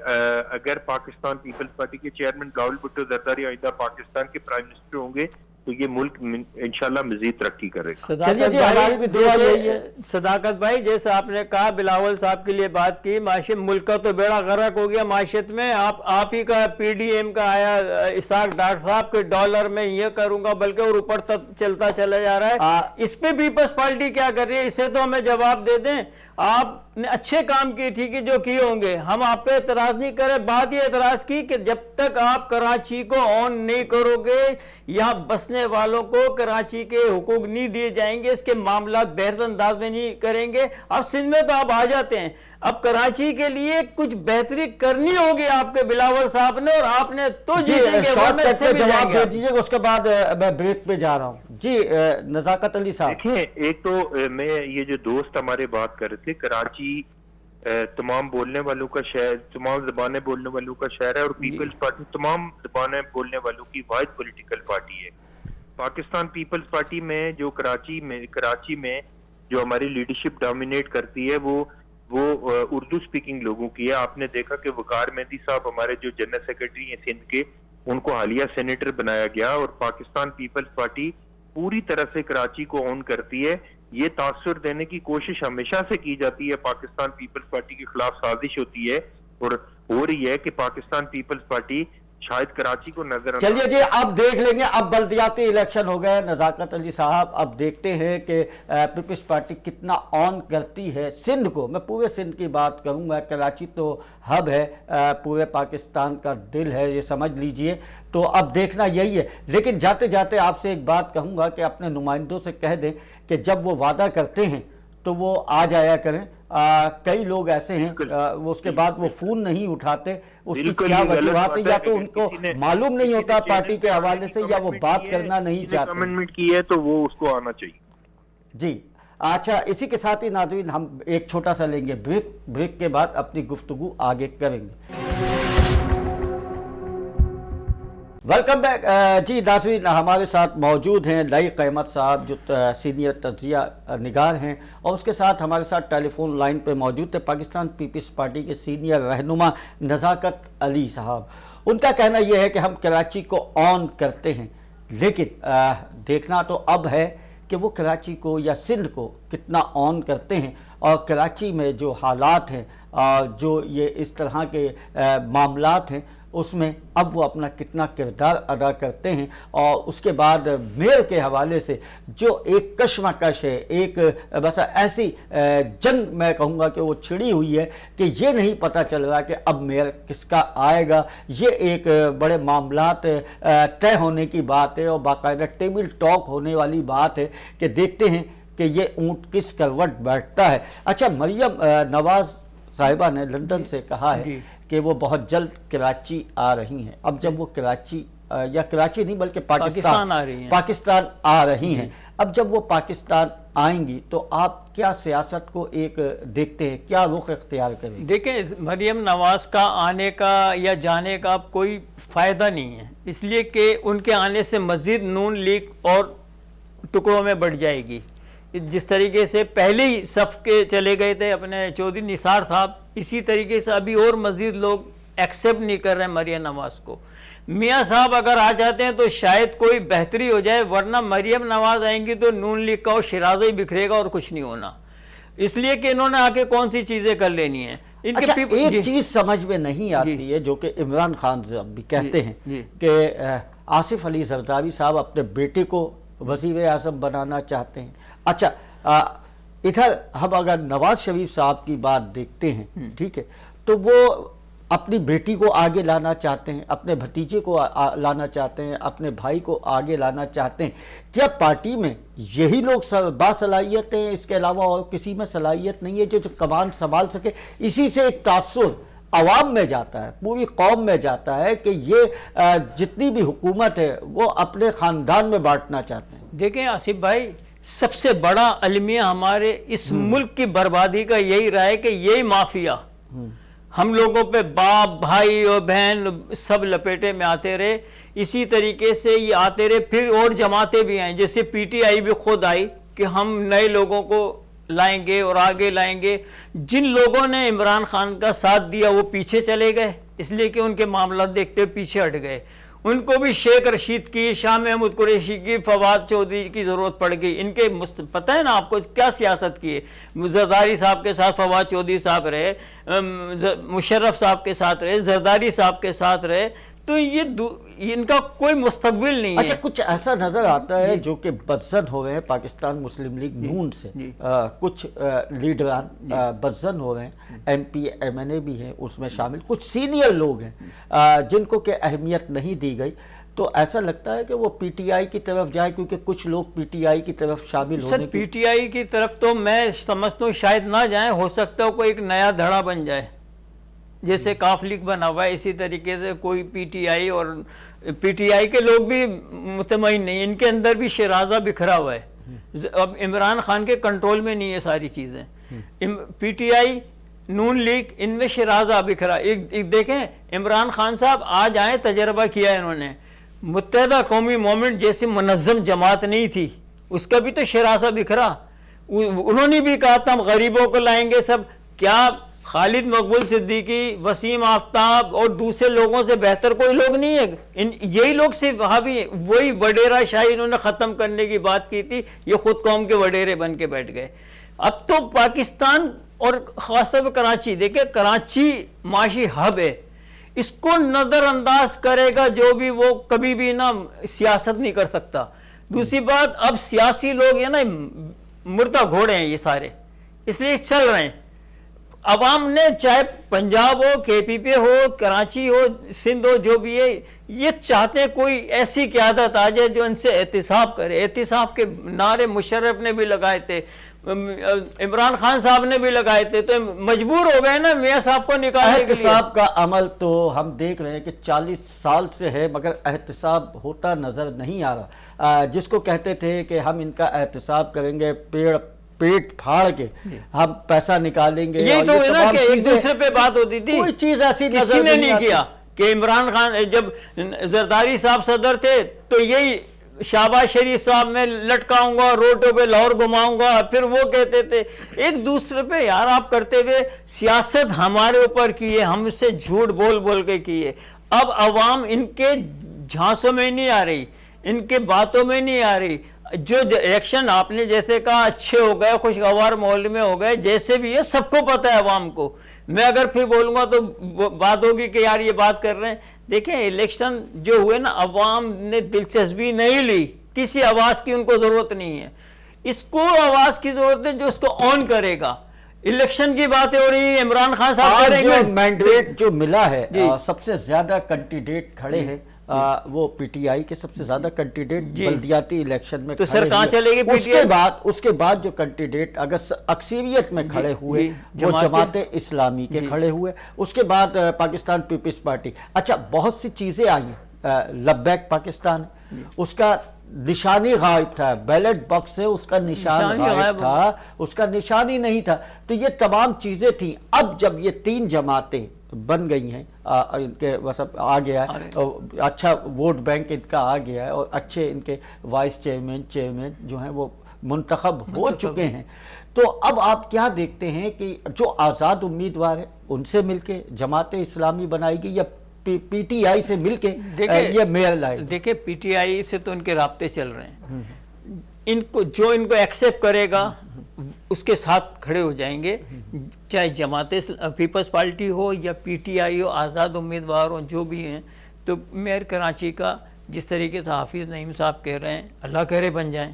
Speaker 3: اگر پاکستان پیپلز پارٹی کے چیئرمین بلاول بھٹو زرداری آئندہ پاکستان کے پرائم منسٹر ہوں گے تو یہ ملک انشاءاللہ مزید ترقی کرے گا.
Speaker 2: صداقت بھائی جیسے آپ نے کہا بلاول صاحب کے لیے بات کی، معاشی ملک کا تو بیڑا غرق ہو گیا معیشت میں. آپ ہی کا پی ڈی ایم کا آیا اسحاق ڈاکٹر صاحب کے ڈالر میں یہ کروں گا بلکہ اور اوپر تک چلتا چلا جا رہا ہے. اس پہ پیپلز پارٹی کیا کر رہی ہے؟ اسے تو ہمیں جواب دے دیں. آپ نے اچھے کام کیے ٹھیک ہے جو کیے ہوں گے، ہم آپ پہ اعتراض نہیں کرے. بات یہ اعتراض کی کہ جب تک آپ کراچی کو آن نہیں کرو گے، یہاں بسنے والوں کو کراچی کے حقوق نہیں دیے جائیں گے، اس کے معاملات بہتر انداز میں نہیں کریں گے. اب سندھ میں تو آپ آ جاتے ہیں، اب کراچی کے لیے کچھ بہتری کرنی ہوگی آپ کے بلاول صاحب نے، اور آپ نے تو جیتیں گے.
Speaker 1: جواب دے دیجیے اس کے بعد میں بریک پہ جا رہا ہوں. جی نزاکت علی صاحب.
Speaker 3: دیکھیں ایک تو میں یہ جو دوست ہمارے بات کر رہے تھے، کراچی تمام بولنے والوں کا شہر، تمام زبانیں بولنے والوں کا شہر ہے، اور پیپلز پارٹی تمام زبانیں بولنے والوں کی واحد پولیٹیکل پارٹی ہے. پاکستان پیپلز پارٹی میں جو کراچی میں جو ہماری لیڈرشپ ڈومینیٹ کرتی ہے وہ اردو سپیکنگ لوگوں کی ہے. آپ نے دیکھا کہ وقار مہندی صاحب ہمارے جو جنرل سیکرٹری ہیں سندھ کے، ان کو حالیہ سینیٹر بنایا گیا، اور پاکستان پیپلز پارٹی پوری طرح سے کراچی کو اون کرتی ہے. یہ تاثر دینے کی کوشش ہمیشہ سے کی جاتی ہے، پاکستان پیپلز پارٹی کے خلاف سازش ہوتی ہے اور ہو رہی ہے کہ پاکستان پیپلز پارٹی شاید کراچی کو نظر
Speaker 1: چلیے جی اب دیکھ لیں گے. اب بلدیاتی الیکشن ہو گئے نزاکت علی صاحب، اب دیکھتے ہیں کہ پیپلز پارٹی کتنا آن کرتی ہے سندھ کو. میں پورے سندھ کی بات کروں گا، کراچی تو ہب ہے، پورے پاکستان کا دل ہے، یہ سمجھ لیجئے. تو اب دیکھنا یہی ہے. لیکن جاتے جاتے آپ سے ایک بات کہوں گا کہ اپنے نمائندوں سے کہہ دیں کہ جب وہ وعدہ کرتے ہیں تو وہ آ جایا کریں. کئی لوگ ایسے ہیں وہ اس کے بعد وہ فون نہیں اٹھاتے, اس کی کیا وجوہات ہے, یا تو ان کو معلوم نہیں ہوتا پارٹی کے حوالے سے, یا وہ بات کرنا نہیں چاہتے.
Speaker 3: کمنٹمنٹ کی ہے تو وہ اس کو آنا چاہیے.
Speaker 1: جی اچھا, اسی کے ساتھ ہی ناظرین ہم ایک چھوٹا سا لیں گے بریک کے بعد اپنی گفتگو آگے کریں گے. Welcome back. جی ناظرین, ہمارے ساتھ موجود ہیں لائق احمد صاحب جو سینئر تجزیہ نگار ہیں, اور اس کے ساتھ ہمارے ساتھ ٹیلی فون لائن پہ موجود تھے پاکستان پیپلز پارٹی کے سینئر رہنما نزاکت علی صاحب. ان کا کہنا یہ ہے کہ ہم کراچی کو آن کرتے ہیں, لیکن دیکھنا تو اب ہے کہ وہ کراچی کو یا سندھ کو کتنا آن کرتے ہیں, اور کراچی میں جو حالات ہیں, جو یہ اس طرح کے معاملات ہیں, اس میں اب وہ اپنا کتنا کردار ادا کرتے ہیں. اور اس کے بعد میئر کے حوالے سے جو ایک کشمکش ہے, ایک بس ایسی جنگ میں کہوں گا کہ وہ چھڑی ہوئی ہے کہ یہ نہیں پتہ چل رہا کہ اب میئر کس کا آئے گا. یہ ایک بڑے معاملات طے ہونے کی بات ہے, اور باقاعدہ ٹیبل ٹاک ہونے والی بات ہے کہ دیکھتے ہیں کہ یہ اونٹ کس کروٹ بیٹھتا ہے. اچھا, مریم نواز صاحبہ نے لندن سے کہا ہے کہ وہ بہت جلد کراچی آ رہی ہیں. اب جب وہ کراچی یا کراچی نہیں بلکہ پاکستان آ رہی ہیں, اب جب وہ پاکستان آئیں گی تو آپ کیا سیاست کو ایک دیکھتے ہیں, کیا رخ اختیار کریں گے؟
Speaker 2: دیکھیں, مریم نواز کا آنے کا یا جانے کا کوئی فائدہ نہیں ہے, اس لیے کہ ان کے آنے سے مزید نون لیگ اور ٹکڑوں میں بڑھ جائے گی. جس طریقے سے پہلے ہی صف کے چلے گئے تھے اپنے چودھری نثار صاحب, اسی طریقے سے ابھی اور مزید لوگ ایکسیپٹ نہیں کر رہے ہیں مریم نواز کو. میاں صاحب اگر آ جاتے ہیں تو شاید کوئی بہتری ہو جائے, ورنہ مریم نواز آئیں گی تو نون لیگ کا اور شیرازہ ہی بکھرے گا اور کچھ نہیں ہونا, اس لیے کہ انہوں نے آ کے کون سی چیزیں کر لینی ہیں.
Speaker 1: ایک چیز سمجھ میں نہیں آتی ہے جو کہ عمران خان صاحب بھی کہتے ہیں کہ آصف علی زرداری صاحب اپنے بیٹے کو وزیر اعظم بنانا چاہتے ہیں. اچھا, ادھر ہم اگر نواز شریف صاحب کی بات دیکھتے ہیں, ٹھیک ہے, تو وہ اپنی بیٹی کو آگے لانا چاہتے ہیں, اپنے بھتیجے کو لانا چاہتے ہیں, اپنے بھائی کو آگے لانا چاہتے ہیں. کیا پارٹی میں یہی لوگ باصلاحیت ہیں, اس کے علاوہ اور کسی میں صلاحیت نہیں ہے جو کمان سنبھال سکے؟ اسی سے ایک تاثر عوام میں جاتا ہے, پوری قوم میں جاتا ہے کہ یہ جتنی بھی حکومت ہے وہ اپنے خاندان میں بانٹنا چاہتے ہیں.
Speaker 2: دیکھیں آصف بھائی, سب سے بڑا المیہ ہمارے اس ملک کی بربادی کا یہی رہا ہے کہ یہی مافیا ہم لوگوں پہ باپ بھائی اور بہن سب لپیٹے میں آتے رہے. اسی طریقے سے یہ آتے رہے, پھر اور جماعتیں بھی آئیں, جیسے پی ٹی آئی بھی خود آئی کہ ہم نئے لوگوں کو لائیں گے اور آگے لائیں گے. جن لوگوں نے عمران خان کا ساتھ دیا وہ پیچھے چلے گئے, اس لیے کہ ان کے معاملات دیکھتے پیچھے ہٹ گئے. ان کو بھی شیخ رشید کی, شاہ محمود قریشی کی, فواد چودھری کی ضرورت پڑ گئی. ان کے پتہ ہے نا آپ کو کیا سیاست کی ہے, زرداری صاحب کے ساتھ فواد چودھری صاحب رہے, مشرف صاحب کے ساتھ رہے, زرداری صاحب کے ساتھ رہے, تو یہ ان کا کوئی مستقبل نہیں ہے.
Speaker 1: اچھا, کچھ ایسا نظر آتا ہے جو کہ بدزن ہو رہے ہیں پاکستان مسلم لیگ نون سے, کچھ لیڈران بدزن ہو رہے ہیں, ایم پی ایم این اے بھی ہیں اس میں شامل, کچھ سینئر لوگ ہیں جن کو کہ اہمیت نہیں دی گئی. تو ایسا لگتا ہے کہ وہ پی ٹی آئی کی طرف جائے, کیونکہ کچھ لوگ پی ٹی آئی کی طرف شامل ہونے
Speaker 2: پی ٹی آئی کی طرف تو میں سمجھتا ہوں شاید نہ جائیں, ہو سکتا ہے کوئی ایک نیا دھڑا بن جائے, جیسے کاف لیگ بنا ہوا ہے اسی طریقے سے کوئی پی ٹی آئی. اور پی ٹی آئی کے لوگ بھی مطمئن نہیں, ان کے اندر بھی شیرازہ بکھرا ہوا ہے, اب عمران خان کے کنٹرول میں نہیں ہے ساری چیزیں. P T I known league ان میں شیرازہ بکھرا. ایک دیکھیں عمران خان صاحب آج آئے, تجربہ کیا ہے انہوں نے, متحدہ قومی مومنٹ جیسی منظم جماعت نہیں تھی, اس کا بھی تو شیرازہ بکھرا. انہوں نے بھی کہا تھا ہم غریبوں کو لائیں گے سب. کیا خالد مقبول صدیقی, وسیم آفتاب اور دوسرے لوگوں سے بہتر کوئی لوگ نہیں ہے؟ یہی لوگ صرف وہاں بھی وہی وڈیرہ شاہی انہوں نے ختم کرنے کی بات کی تھی, یہ خود قوم کے وڈیرے بن کے بیٹھ گئے. اب تو پاکستان اور خاص طور پہ کراچی, دیکھیں کراچی معاشی ہب ہے, اس کو نظر انداز کرے گا جو بھی, وہ کبھی بھی نا سیاست نہیں کر سکتا. دوسری بات, اب سیاسی لوگ ہیں نا مردہ گھوڑے ہیں یہ سارے, اس لیے چل رہے ہیں. عوام نے چاہے پنجاب ہو, KPP ہو, کراچی ہو, سندھ ہو, جو بھی ہے, یہ چاہتے ہیں کوئی ایسی قیادت آ جائے جو ان سے احتساب کرے. احتساب کے نعرے مشرف نے بھی لگائے تھے, عمران خان صاحب نے بھی لگائے تھے, تو مجبور ہو گئے نا میاں صاحب کو نکالنے کے لیے.
Speaker 1: احتساب کا عمل تو ہم دیکھ رہے ہیں کہ 40 سال سے ہے, مگر احتساب ہوتا نظر نہیں آ رہا. جس کو کہتے تھے کہ ہم ان کا احتساب کریں گے, پیٹ پھاڑ کے ہم پیسہ نکالیں گے,
Speaker 2: یہی تو ہے نا کہ ایک دوسرے پہ بات ہوتی تھی,
Speaker 1: کوئی چیز ایسی
Speaker 2: کسی نے نہیں کیا. کہ عمران خان جب زرداری صاحب صدر تھے تو یہی شہباز شریف صاحب میں لٹکاؤں گا, روڈوں پہ لاہور گھماؤں گا, پھر وہ کہتے تھے ایک دوسرے پہ یار آپ کرتے ہوئے سیاست ہمارے اوپر کی ہے, ہم سے جھوٹ بول بول کے کی ہے. اب عوام ان کے جھانسوں میں نہیں آ رہی, ان کے باتوں میں نہیں آ رہی. جو الیکشن آپ نے جیسے کہا اچھے ہو گئے, خوشگوار ماحول میں ہو گئے, جیسے بھی ہے سب کو پتہ ہے عوام کو. میں اگر پھر بولوں گا تو بات ہوگی کہ یار یہ بات کر رہے ہیں. دیکھیں الیکشن جو ہوئے نا, عوام نے دلچسپی نہیں لی, کسی آواز کی ان کو ضرورت نہیں ہے. اس کو آواز کی ضرورت ہے جو اس کو آن کرے گا. الیکشن کی باتیں ہو رہی ہیں, عمران خان صاحب کریں گے.
Speaker 1: مینڈیٹ جو ملا ہے, سب سے زیادہ کینڈیڈیٹ کھڑے ہیں, وہ پی ٹی آئی کے سب سے زیادہ کینڈیڈیٹ بلدیاتی الیکشن میں
Speaker 2: تو سر کہاں چلے گی؟
Speaker 1: اس کے بعد جو کینڈیڈیٹ اگر اکثریت میں کھڑے ہوئے وہ جماعت اسلامی کے کھڑے ہوئے, اس کے بعد پاکستان پیپلز پارٹی. اچھا بہت سی چیزیں آئی, لبیک پاکستان, اس کا نشانی غائب تھا, بیلٹ باکس سے اس کا نشان غائب تھا, اس کا نشان ہی نہیں تھا. تو یہ تمام چیزیں تھیں. اب جب یہ 3 جماعتیں بن گئی ہیں, ان کے وسط آ گیا ہے, اچھا ووٹ بینک ان کا آ گیا ہے, اور اچھے ان کے وائس چیئرمین جو ہیں وہ منتخب ہو چکے ہیں. تو اب آپ کیا دیکھتے ہیں کہ جو آزاد امیدوار ہیں ان سے مل کے جماعت اسلامی بنائے گی, یا پی ٹی آئی سے مل کے یہ میئر لائے گی؟
Speaker 2: دیکھیں پی ٹی آئی سے تو ان کے رابطے چل رہے ہیں, ان کو جو ان کو ایکسیپٹ کرے گا اس کے ساتھ کھڑے ہو جائیں گے, چاہے جماعت پیپلز پارٹی ہو یا پی ٹی آئی ہو, آزاد امیدوار ہوں, جو بھی ہیں. تو میئر کراچی کا جس طریقے سے حافظ نعیم صاحب کہہ رہے ہیں, اللہ کرے بن جائیں,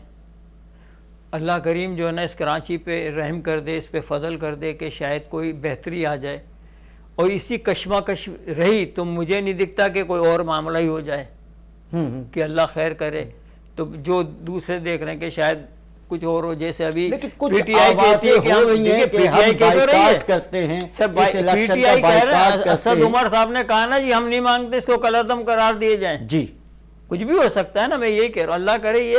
Speaker 2: اللہ کریم جو ہے نا اس کراچی پہ رحم کر دے, اس پہ فضل کر دے کہ شاید کوئی بہتری آ جائے. اور اسی کشمکش رہی تو مجھے نہیں دکھتا کہ کوئی اور معاملہ ہی ہو جائے, کہ اللہ خیر کرے. تو جو دوسرے دیکھ رہے ہیں کہ شاید کچھ اور ہو, جیسے ابھی پی ٹی آئی کہتی ہے کہ ہم پی ٹی آئی کہہ رہی ہے, پی ٹی آئی کہہ رہے ہیں, اسد عمر صاحب نے کہا نا جی ہم نہیں مانگتے اس کو کالعدم قرار دیے جائیں.
Speaker 1: جی
Speaker 2: کچھ بھی ہو سکتا ہے نا, میں یہی کہہ رہا ہوں, اللہ کرے یہ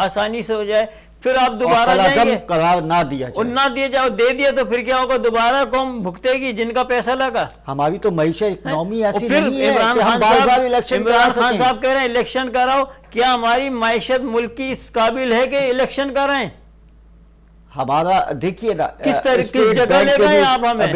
Speaker 2: آسانی سے ہو جائے. پھر آپ دوبارہ جائیں گے,
Speaker 1: قرار نہ دیا جائے,
Speaker 2: اور نہ دیا جائے, دے دیا تو پھر کیا ہوگا, دوبارہ قوم بھگتے گی جن کا پیسہ لگا.
Speaker 1: ہماری تو معیشت اکنامی ایسی
Speaker 2: پھر
Speaker 1: نہیں ہے
Speaker 2: عمران
Speaker 1: کہ ہم
Speaker 2: خان صاحب کہہ رہے ہیں الیکشن کراؤ. کیا ہماری معیشت ملک کی اس قابل ہے کہ الیکشن کرائیں؟
Speaker 1: ہمارا دیکھیے نا
Speaker 2: کس جگہ لے گئے آپ ہمیں.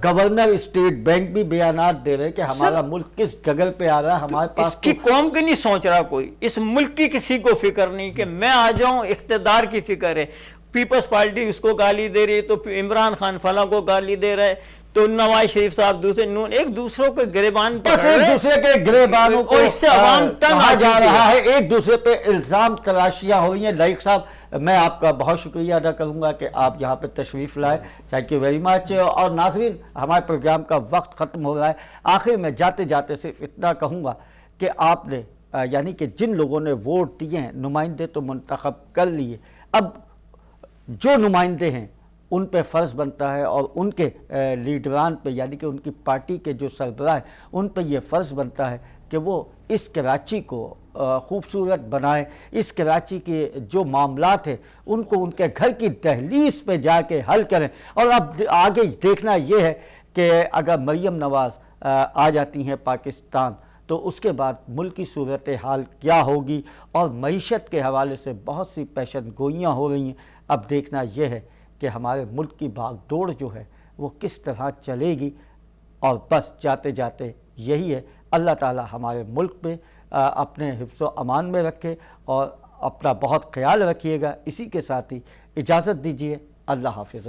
Speaker 1: گورنر اسٹیٹ بینک بھی بیانات دے رہے کہ ہمارا ملک کس جگہ پہ آ رہا ہے. ہمارے پاس
Speaker 2: اس کی قوم کی نہیں سوچ رہا کوئی, اس ملک کی کسی کو فکر نہیں کہ میں آ جاؤں, اقتدار کی فکر ہے. پیپلز پارٹی اس کو گالی دے رہی ہے, تو عمران خان فلاں کو گالی دے رہا ہے, تو نواز شریف صاحب دوسرے نون, ایک دوسروں کے گریبان
Speaker 1: بس ایک دوسرے کے گریبانوں کو,
Speaker 2: اور اس سے عوام تنگ
Speaker 1: کہا جا رہا ہے, ایک دوسرے پہ الزام تراشیاں ہو رہی ہیں. لائق صاحب میں آپ کا بہت شکریہ ادا کروں گا کہ آپ یہاں پہ تشریف لائے, تھینک یو ویری مچ. اور ناظرین ہمارے پروگرام کا وقت ختم ہو رہا ہے. آخر میں جاتے جاتے صرف اتنا کہوں گا کہ آپ نے یعنی کہ جن لوگوں نے ووٹ دیے ہیں, نمائندے تو منتخب کر لیے, اب جو نمائندے ہیں ان پہ فرض بنتا ہے, اور ان کے لیڈران پہ یعنی کہ ان کی پارٹی کے جو سربراہ ہیں ان پہ یہ فرض بنتا ہے کہ وہ اس کراچی کو خوبصورت بنائیں, اس کراچی کے جو معاملات ہیں ان کو ان کے گھر کی دہلیز پہ جا کے حل کریں. اور اب آگے دیکھنا یہ ہے کہ اگر مریم نواز آ جاتی ہیں پاکستان تو اس کے بعد ملک کی صورتحال کیا ہوگی, اور معیشت کے حوالے سے بہت سی پیشن گوئیاں ہو رہی ہیں. اب دیکھنا یہ ہے کہ ہمارے ملک کی بھاگ دوڑ جو ہے وہ کس طرح چلے گی. اور بس جاتے جاتے یہی ہے, اللہ تعالی ہمارے ملک پہ اپنے حفظ و امان میں رکھے, اور اپنا بہت خیال رکھیے گا. اسی کے ساتھ ہی اجازت دیجیے, اللہ حافظ.